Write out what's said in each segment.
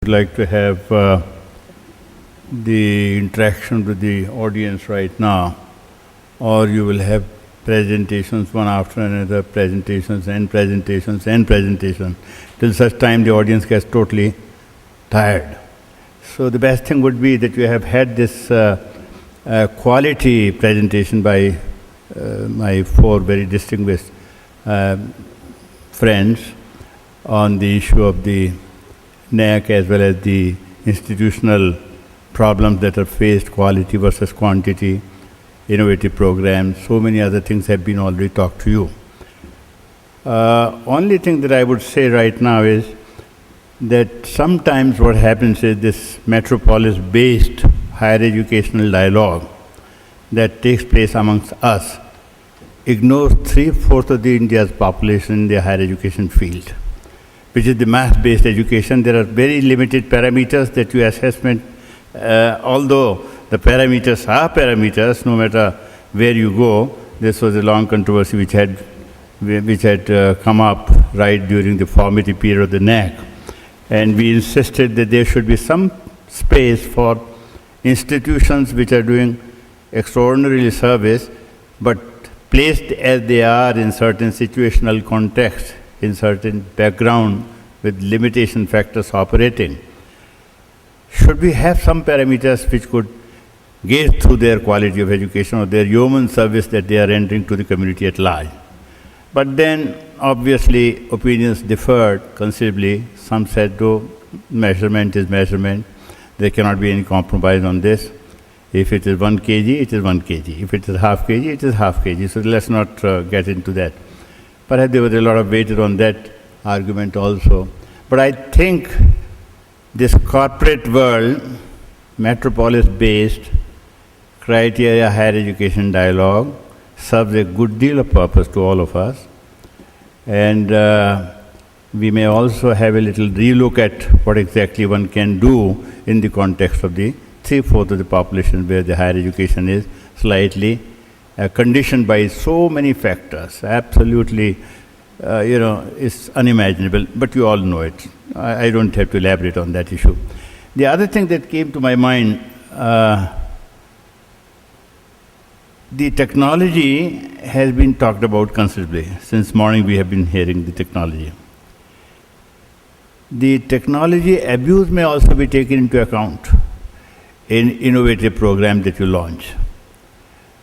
I'd like to have the interaction with the audience right now, or you will have presentations one after another, presentations and presentations and presentations, till such time the audience gets totally tired. So the best thing would be that you have had this quality presentation by my four very distinguished friends on the issue of the NAC as well as the institutional problems that are faced, quality versus quantity, innovative programs, so many other things have been already talked to you. Only thing that I would say right now is that sometimes what happens is this metropolis-based higher educational dialogue that takes place amongst us ignores 3/4 of the India's population in the higher education field, which is the math-based education. There are very limited parameters that you assessment, although the parameters are parameters, no matter where you go. This was a long controversy which had come up right during the formative period of the NAC. And we insisted that there should be some space for institutions which are doing extraordinary service, but placed as they are in certain situational context, in certain background with limitation factors operating. Should we have some parameters which could gauge through their quality of education or their human service that they are rendering to the community at large? But then, obviously, opinions differed considerably. Some said, though, measurement is measurement. There cannot be any compromise on this. If it is 1 kg, it is 1 kg. If it is half kg, it is half kg. So let's not get into that. Perhaps there was a lot of weight on that argument also. But I think this corporate world, metropolis-based criteria higher education dialogue serves a good deal of purpose to all of us. And we may also have a little relook at what exactly one can do in the context of the 3/4 of the population where the higher education is slightly conditioned by so many factors. Absolutely, it's unimaginable, but you all know it. I don't have to elaborate on that issue. The other thing that came to my mind, the technology has been talked about considerably. Since morning we have been hearing the technology. The technology abuse may also be taken into account in innovative program that you launch.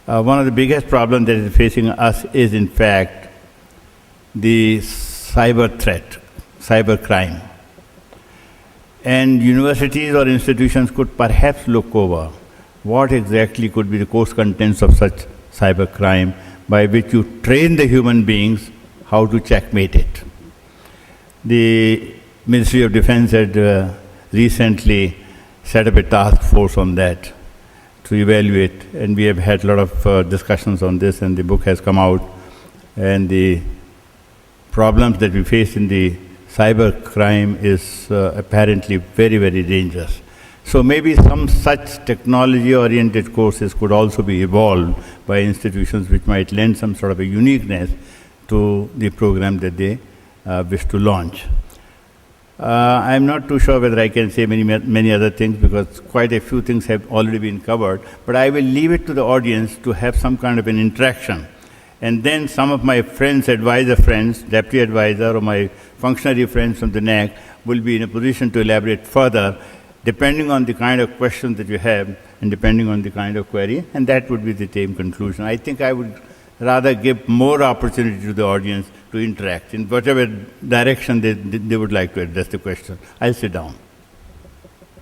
One of the biggest problems that is facing us is, in fact, the cyber threat, cyber crime. And universities or institutions could perhaps look over what exactly could be the course contents of such cyber crime by which you train the human beings how to checkmate it. The Ministry of Defense had recently set up a task force on that to evaluate, and we have had a lot of discussions on this, and the book has come out, and the problems that we face in the cyber crime is apparently very, very dangerous. So maybe some such technology-oriented courses could also be evolved by institutions which might lend some sort of a uniqueness to the program that they wish to launch. I'm not too sure whether I can say many other things because quite a few things have already been covered, but I will leave it to the audience to have some kind of an interaction. And then some of my friends, advisor friends, deputy advisor, or my functionary friends from the NAC will be in a position to elaborate further depending on the kind of questions that you have and depending on the kind of query, and that would be the same conclusion. I think I would rather give more opportunity to the audience to interact in whatever direction they would like to address the question. I'll sit down.